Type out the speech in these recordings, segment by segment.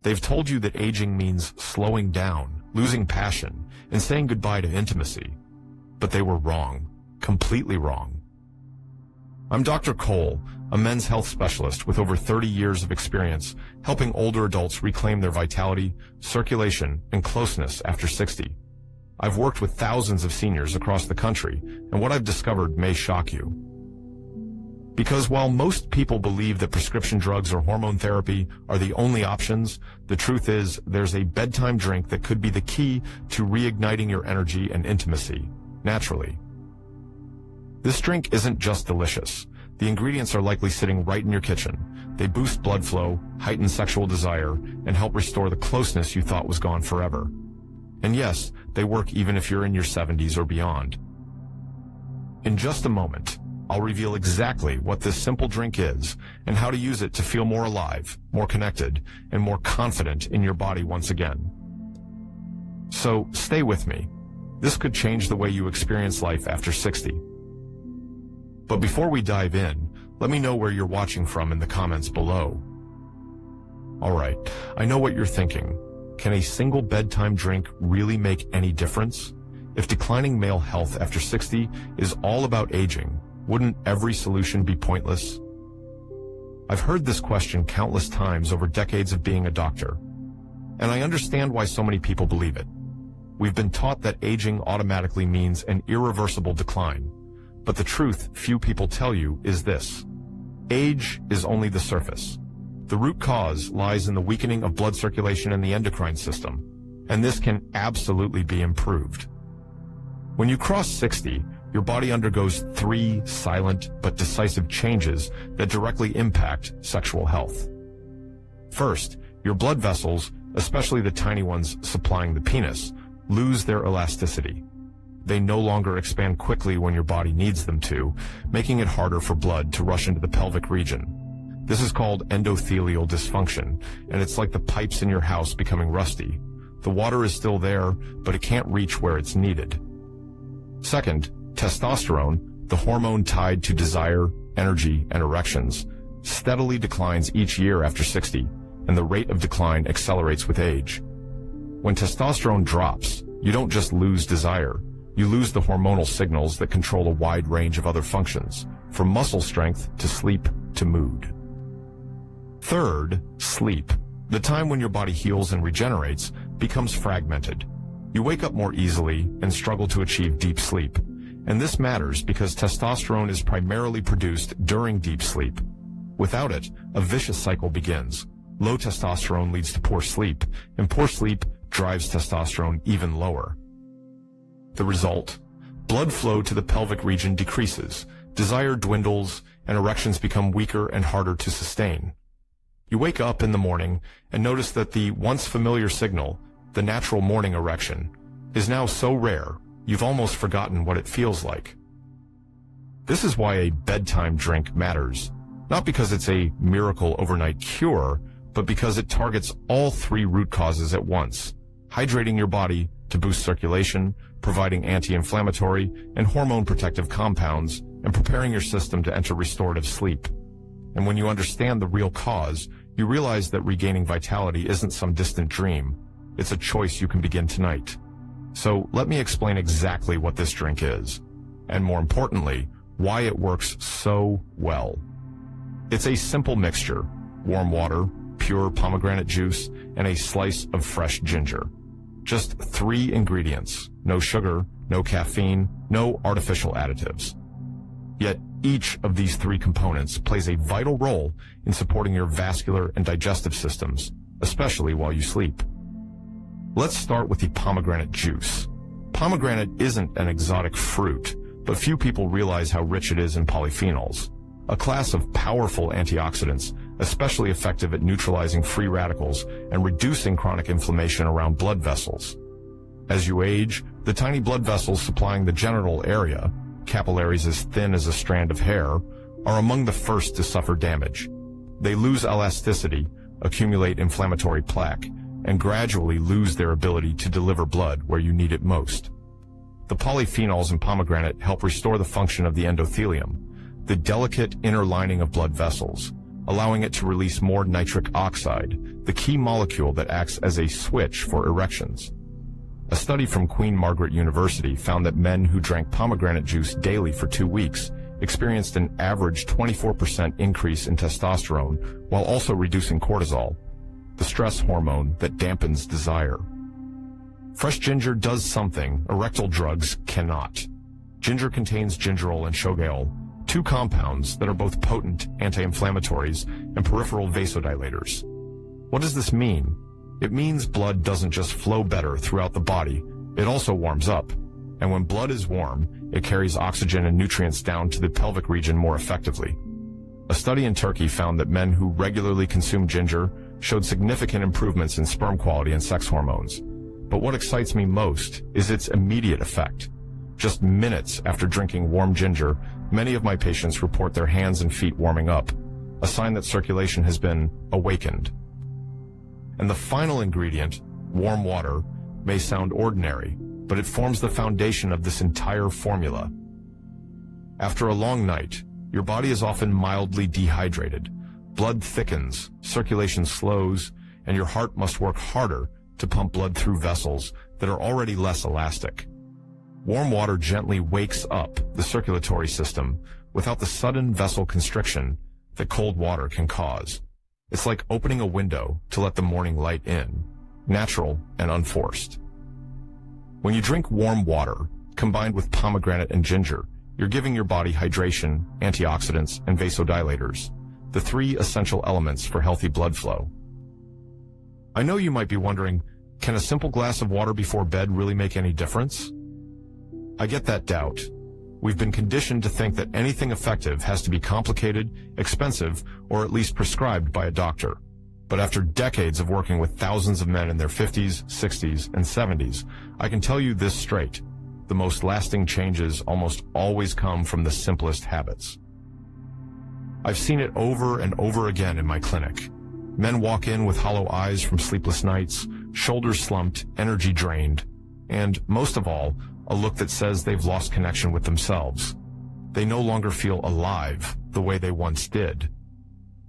They've told you that aging means slowing down, losing passion, and saying goodbye to intimacy. But they were wrong, completely wrong. I'm Dr. Cole, a men's health specialist with over 30 years of experience helping older adults reclaim their vitality, circulation, and closeness after 60. I've worked with thousands of seniors across the country, and what I've discovered may shock you. Because while most people believe that prescription drugs or hormone therapy are the only options, the truth is there's a bedtime drink that could be the key to reigniting your energy and intimacy, naturally. This drink isn't just delicious. The ingredients are likely sitting right in your kitchen. They boost blood flow, heighten sexual desire, and help restore the closeness you thought was gone forever. And yes, they work even if you're in your 70s or beyond. In just a moment, I'll reveal exactly what this simple drink is and how to use it to feel more alive, more connected, and more confident in your body once again. So stay with me. This could change the way you experience life after 60. But before we dive in, let me know where you're watching from in the comments below. Alright, I know what you're thinking. Can a single bedtime drink really make any difference? If declining male health after 60 is all about aging, wouldn't every solution be pointless? I've heard this question countless times over decades of being a doctor, and I understand why so many people believe it. We've been taught that aging automatically means an irreversible decline, but the truth few people tell you is this. Age is only the surface. The root cause lies in the weakening of blood circulation in the endocrine system, and this can absolutely be improved. When you cross 60, your body undergoes 3 silent but decisive changes that directly impact sexual health. First, your blood vessels, especially the tiny ones supplying the penis, lose their elasticity. They no longer expand quickly when your body needs them to, making it harder for blood to rush into the pelvic region. This is called endothelial dysfunction, and it's like the pipes in your house becoming rusty. The water is still there, but it can't reach where it's needed. Second, testosterone, the hormone tied to desire, energy, and erections, steadily declines each year after 60, and the rate of decline accelerates with age. When testosterone drops, you don't just lose desire, you lose the hormonal signals that control a wide range of other functions, from muscle strength to sleep to mood. Third, sleep. The time when your body heals and regenerates becomes fragmented. You wake up more easily and struggle to achieve deep sleep. And this matters because testosterone is primarily produced during deep sleep. Without it, a vicious cycle begins. Low testosterone leads to poor sleep, and poor sleep drives testosterone even lower. The result? Blood flow to the pelvic region decreases, desire dwindles, and erections become weaker and harder to sustain. You wake up in the morning and notice that the once familiar signal, the natural morning erection, is now so rare you've almost forgotten what it feels like. This is why a bedtime drink matters, not because it's a miracle overnight cure, but because it targets all 3 root causes at once, hydrating your body to boost circulation, providing anti-inflammatory and hormone protective compounds, and preparing your system to enter restorative sleep. And when you understand the real cause, you realize that regaining vitality isn't some distant dream. It's a choice you can begin tonight. So let me explain exactly what this drink is, and more importantly, why it works so well. It's a simple mixture: warm water, pure pomegranate juice, and a slice of fresh ginger. Just 3 ingredients: no sugar, no caffeine, no artificial additives. Yet each of these 3 components plays a vital role in supporting your vascular and digestive systems, especially while you sleep. Let's start with the pomegranate juice. Pomegranate isn't an exotic fruit, but few people realize how rich it is in polyphenols, a class of powerful antioxidants, especially effective at neutralizing free radicals and reducing chronic inflammation around blood vessels. As you age, the tiny blood vessels supplying the genital area, capillaries as thin as a strand of hair, are among the first to suffer damage. They lose elasticity, accumulate inflammatory plaque, and gradually lose their ability to deliver blood where you need it most. The polyphenols in pomegranate help restore the function of the endothelium, the delicate inner lining of blood vessels, allowing it to release more nitric oxide, the key molecule that acts as a switch for erections. A study from Queen Margaret University found that men who drank pomegranate juice daily for 2 weeks experienced an average 24% increase in testosterone while also reducing cortisol, the stress hormone that dampens desire. Fresh ginger does something erectile drugs cannot. Ginger contains gingerol and shogaol, two compounds that are both potent anti-inflammatories and peripheral vasodilators. What does this mean? It means blood doesn't just flow better throughout the body, it also warms up. And when blood is warm, it carries oxygen and nutrients down to the pelvic region more effectively. A study in Turkey found that men who regularly consume ginger showed significant improvements in sperm quality and sex hormones. But what excites me most is its immediate effect. Just minutes after drinking warm ginger, many of my patients report their hands and feet warming up, a sign that circulation has been awakened. And the final ingredient, warm water, may sound ordinary, but it forms the foundation of this entire formula. After a long night, your body is often mildly dehydrated. Blood thickens, circulation slows, and your heart must work harder to pump blood through vessels that are already less elastic. Warm water gently wakes up the circulatory system without the sudden vessel constriction that cold water can cause. It's like opening a window to let the morning light in, natural and unforced. When you drink warm water, combined with pomegranate and ginger, you're giving your body hydration, antioxidants, and vasodilators, the three essential elements for healthy blood flow. I know you might be wondering, can a simple glass of water before bed really make any difference? I get that doubt. We've been conditioned to think that anything effective has to be complicated, expensive, or at least prescribed by a doctor. But after decades of working with thousands of men in their 50s, 60s, and 70s, I can tell you this straight. The most lasting changes almost always come from the simplest habits. I've seen it over and over again in my clinic. Men walk in with hollow eyes from sleepless nights, shoulders slumped, energy drained, and, most of all, a look that says they've lost connection with themselves. They no longer feel alive the way they once did.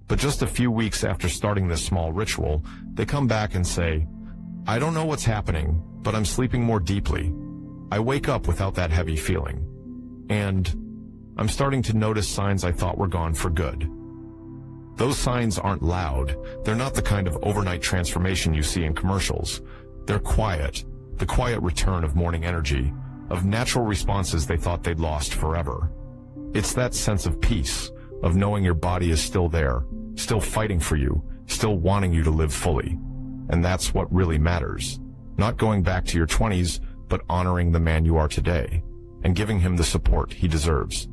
But just a few weeks after starting this small ritual, they come back and say, I don't know what's happening, but I'm sleeping more deeply. I wake up without that heavy feeling. And I'm starting to notice signs I thought were gone for good. Those signs aren't loud. They're not the kind of overnight transformation you see in commercials. They're quiet, the quiet return of morning energy, of natural responses they thought they'd lost forever. It's that sense of peace, of knowing your body is still there, still fighting for you, still wanting you to live fully. And that's what really matters. Not going back to your 20s, but honoring the man you are today, and giving him the support he deserves.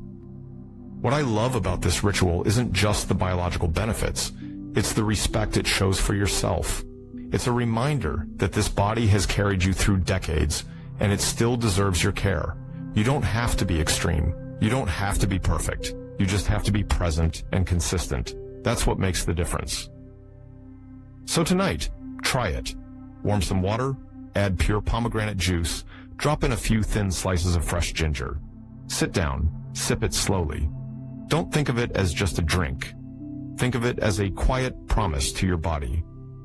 What I love about this ritual isn't just the biological benefits, it's the respect it shows for yourself. It's a reminder that this body has carried you through decades, and it still deserves your care. You don't have to be extreme. You don't have to be perfect. You just have to be present and consistent. That's what makes the difference. So tonight, try it. Warm some water, add pure pomegranate juice, drop in a few thin slices of fresh ginger. Sit down, sip it slowly. Don't think of it as just a drink. Think of it as a quiet promise to your body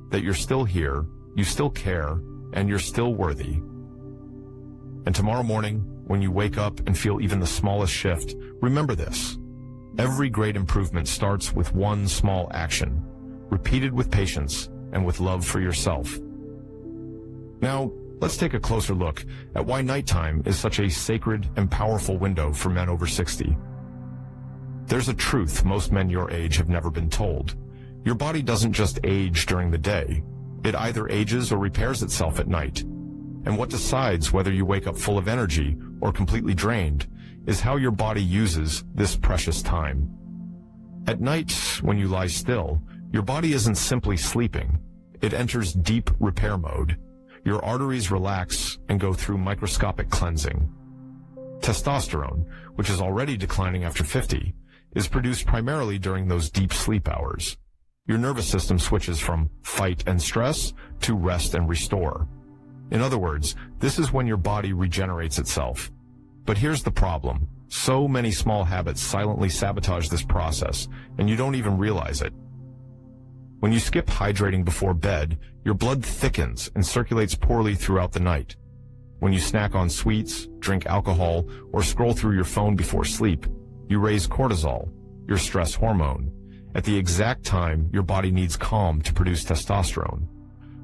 that you're still here, you still care, and you're still worthy. And tomorrow morning, when you wake up and feel even the smallest shift, remember this. Every great improvement starts with one small action, repeated with patience and with love for yourself. Now, let's take a closer look at why nighttime is such a sacred and powerful window for men over 60. There's a truth most men your age have never been told. Your body doesn't just age during the day. It either ages or repairs itself at night. And what decides whether you wake up full of energy or completely drained is how your body uses this precious time. At night, when you lie still, your body isn't simply sleeping. It enters deep repair mode. Your arteries relax and go through microscopic cleansing. Testosterone, which is already declining after 50, is produced primarily during those deep sleep hours. Your nervous system switches from fight and stress to rest and restore. In other words, this is when your body regenerates itself. But here's the problem. So many small habits silently sabotage this process, and you don't even realize it. When you skip hydrating before bed, your blood thickens and circulates poorly throughout the night. When you snack on sweets, drink alcohol, or scroll through your phone before sleep, you raise cortisol, your stress hormone, at the exact time your body needs calm to produce testosterone.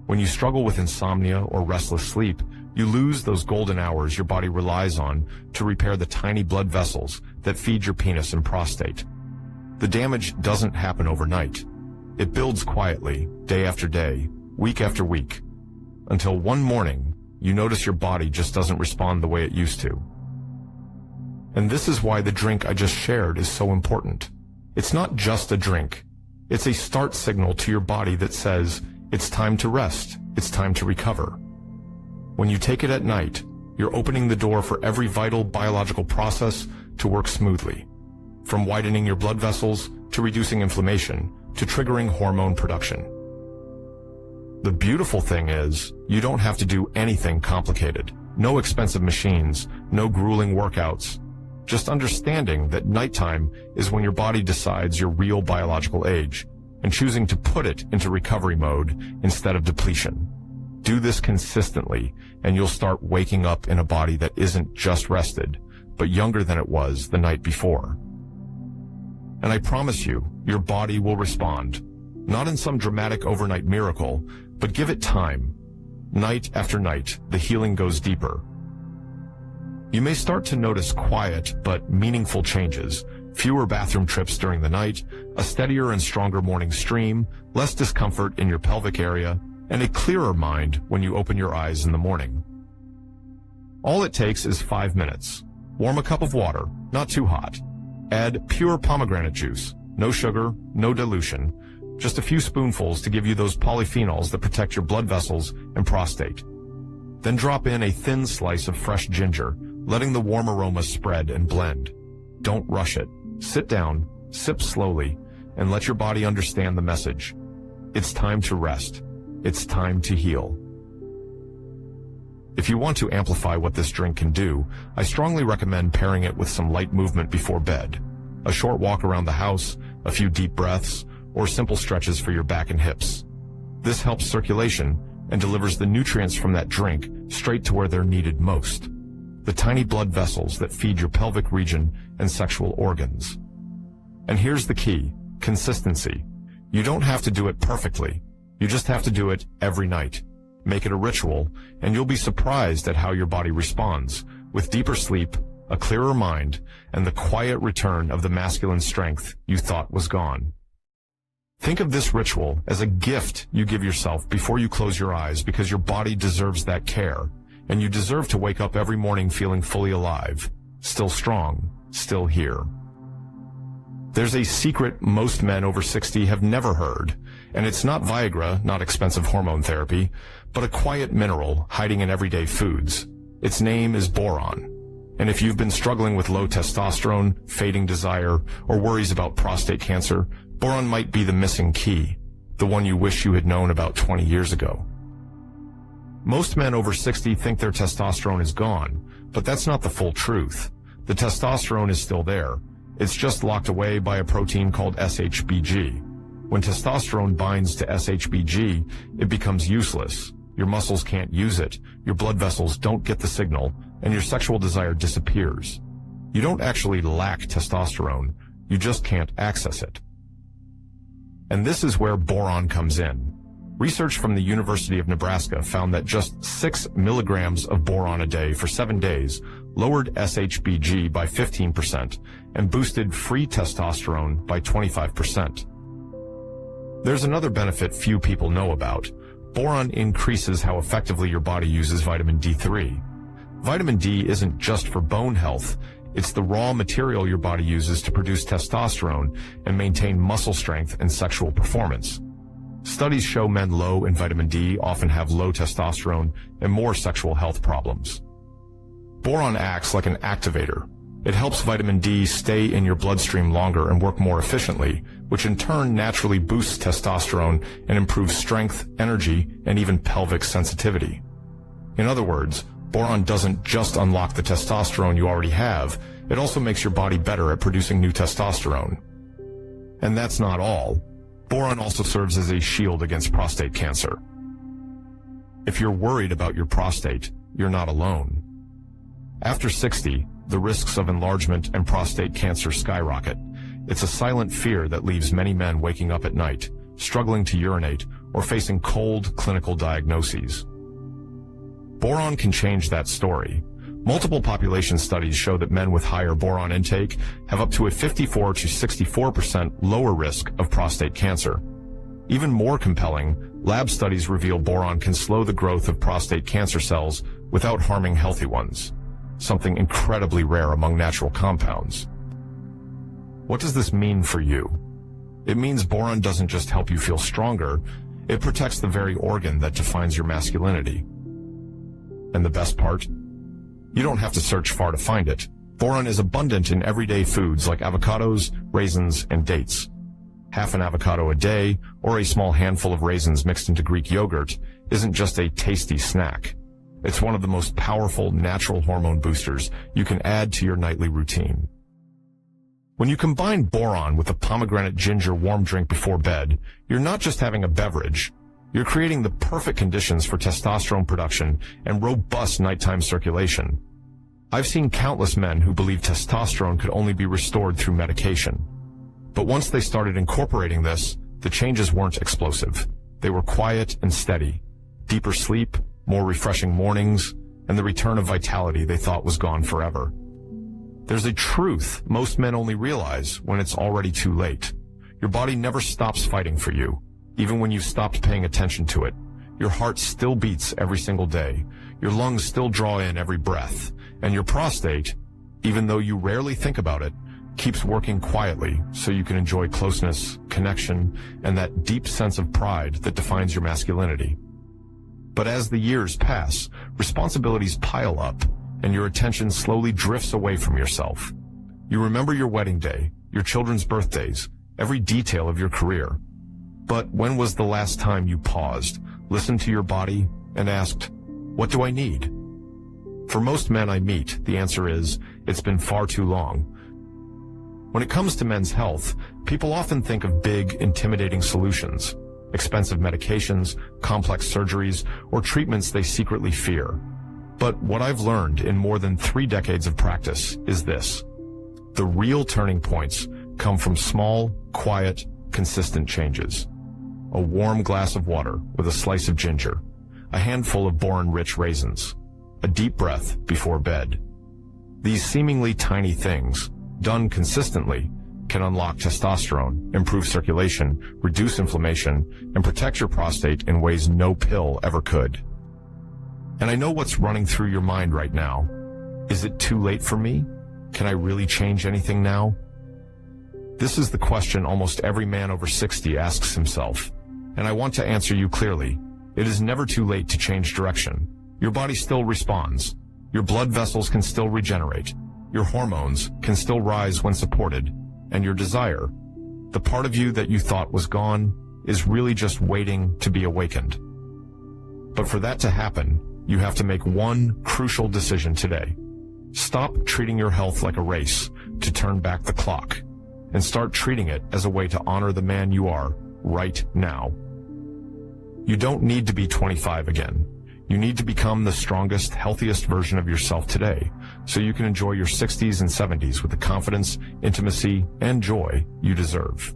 When you struggle with insomnia or restless sleep, you lose those golden hours your body relies on to repair the tiny blood vessels that feed your penis and prostate. The damage doesn't happen overnight. It builds quietly, day after day, week after week, until one morning, you notice your body just doesn't respond the way it used to. And this is why the drink I just shared is so important. It's not just a drink. It's a start signal to your body that says, it's time to rest, it's time to recover. When you take it at night, you're opening the door for every vital biological process to work smoothly, from widening your blood vessels to reducing inflammation to triggering hormone production. The beautiful thing is, you don't have to do anything complicated. No expensive machines, no grueling workouts. Just understanding that nighttime is when your body decides your real biological age and choosing to put it into recovery mode instead of depletion. Do this consistently, and you'll start waking up in a body that isn't just rested, but younger than it was the night before. And I promise you, your body will respond. Not in some dramatic overnight miracle, but give it time. Night after night, the healing goes deeper. You may start to notice quiet but meaningful changes, fewer bathroom trips during the night, a steadier and stronger morning stream, less discomfort in your pelvic area, and a clearer mind when you open your eyes in the morning. All it takes is 5 minutes. Warm a cup of water, not too hot. Add pure pomegranate juice, no sugar, no dilution, just a few spoonfuls to give you those polyphenols that protect your blood vessels and prostate. Then drop in a thin slice of fresh ginger, letting the warm aroma spread and blend. Don't rush it. Sit down, sip slowly, and let your body understand the message. It's time to rest. It's time to heal. If you want to amplify what this drink can do, I strongly recommend pairing it with some light movement before bed. A short walk around the house, a few deep breaths, or simple stretches for your back and hips. This helps circulation and delivers the nutrients from that drink straight to where they're needed most. The tiny blood vessels that feed your pelvic region and sexual organs. And here's the key: consistency. You don't have to do it perfectly. You just have to do it every night. Make it a ritual, and you'll be surprised at how your body responds, with deeper sleep, a clearer mind, and the quiet return of the masculine strength you thought was gone. Think of this ritual as a gift you give yourself before you close your eyes, because your body deserves that care, and you deserve to wake up every morning feeling fully alive, still strong, still here. There's a secret most men over 60 have never heard, and it's not Viagra, not expensive hormone therapy, but a quiet mineral hiding in everyday foods. Its name is boron. And if you've been struggling with low testosterone, fading desire, or worries about prostate cancer, boron might be the missing key, the one you wish you had known about 20 years ago. Most men over 60 think their testosterone is gone, but that's not the full truth. The testosterone is still there. It's just locked away by a protein called SHBG. When testosterone binds to SHBG, it becomes useless. Your muscles can't use it, your blood vessels don't get the signal, and your sexual desire disappears. You don't actually lack testosterone, you just can't access it. And this is where boron comes in. Research from the University of Nebraska found that just 6 milligrams of boron a day for 7 days lowered SHBG by 15% and boosted free testosterone by 25%. There's another benefit few people know about. Boron increases how effectively your body uses vitamin D3. Vitamin D isn't just for bone health, it's the raw material your body uses to produce testosterone and maintain muscle strength and sexual performance. Studies show men low in vitamin D often have low testosterone and more sexual health problems. Boron acts like an activator. It helps vitamin D stay in your bloodstream longer and work more efficiently, which in turn naturally boosts testosterone and improves strength, energy, and even pelvic sensitivity. In other words, boron doesn't just unlock the testosterone you already have, it also makes your body better at producing new testosterone. And that's not all. Boron also serves as a shield against prostate cancer. If you're worried about your prostate, you're not alone. After 60, the risks of enlargement and prostate cancer skyrocket. It's a silent fear that leaves many men waking up at night, struggling to urinate, or facing cold clinical diagnoses. Boron can change that story. Multiple population studies show that men with higher boron intake have up to a 54 to 64% lower risk of prostate cancer. Even more compelling, lab studies reveal boron can slow the growth of prostate cancer cells without harming healthy ones, something incredibly rare among natural compounds. What does this mean for you? It means boron doesn't just help you feel stronger, it protects the very organ that defines your masculinity. And the best part? You don't have to search far to find it. Boron is abundant in everyday foods like avocados, raisins, and dates. Half an avocado a day, or a small handful of raisins mixed into Greek yogurt, isn't just a tasty snack. It's one of the most powerful natural hormone boosters you can add to your nightly routine. When you combine boron with a pomegranate ginger warm drink before bed, you're not just having a beverage. You're creating the perfect conditions for testosterone production and robust nighttime circulation. I've seen countless men who believe testosterone could only be restored through medication. But once they started incorporating this, the changes weren't explosive. They were quiet and steady. Deeper sleep, more refreshing mornings, and the return of vitality they thought was gone forever. There's a truth most men only realize when it's already too late. Your body never stops fighting for you. Even when you've stopped paying attention to it, your heart still beats every single day, your lungs still draw in every breath, and your prostate, even though you rarely think about it, keeps working quietly so you can enjoy closeness, connection, and that deep sense of pride that defines your masculinity. But as the years pass, responsibilities pile up, and your attention slowly drifts away from yourself. You remember your wedding day, your children's birthdays, every detail of your career. But when was the last time you paused, listened to your body, and asked, "What do I need?" For most men I meet, the answer is, it's been far too long. When it comes to men's health, people often think of big, intimidating solutions, expensive medications, complex surgeries, or treatments they secretly fear. But what I've learned in more than 3 decades of practice is this. The real turning points come from small, quiet, consistent changes. A warm glass of water with a slice of ginger, a handful of boron-rich raisins, a deep breath before bed. These seemingly tiny things, done consistently, can unlock testosterone, improve circulation, reduce inflammation, and protect your prostate in ways no pill ever could. And I know what's running through your mind right now. Is it too late for me? Can I really change anything now? This is the question almost every man over 60 asks himself, and I want to answer you clearly. It is never too late to change direction. Your body still responds. Your blood vessels can still regenerate. Your hormones can still rise when supported. And your desire, the part of you that you thought was gone, is really just waiting to be awakened. But for that to happen, you have to make one crucial decision today. Stop treating your health like a race to turn back the clock, and start treating it as a way to honor the man you are right now. You don't need to be 25 again. You need to become the strongest, healthiest version of yourself today, so you can enjoy your 60s and 70s with the confidence, intimacy, and joy you deserve.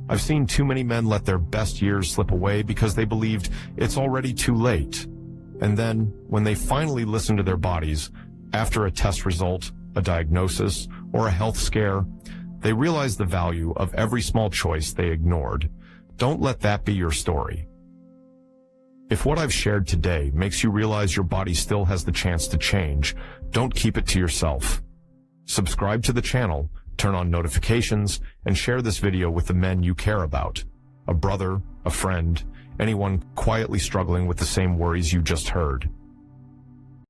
I've seen too many men let their best years slip away because they believed it's already too late. And then, when they finally listen to their bodies, after a test result, a diagnosis, or a health scare, they realize the value of every small choice they ignored. Don't let that be your story. If what I've shared today makes you realize your body still has the chance to change, don't keep it to yourself. Subscribe to the channel, turn on notifications, and share this video with the men you care about. A brother, a friend, anyone quietly struggling with the same worries you just heard.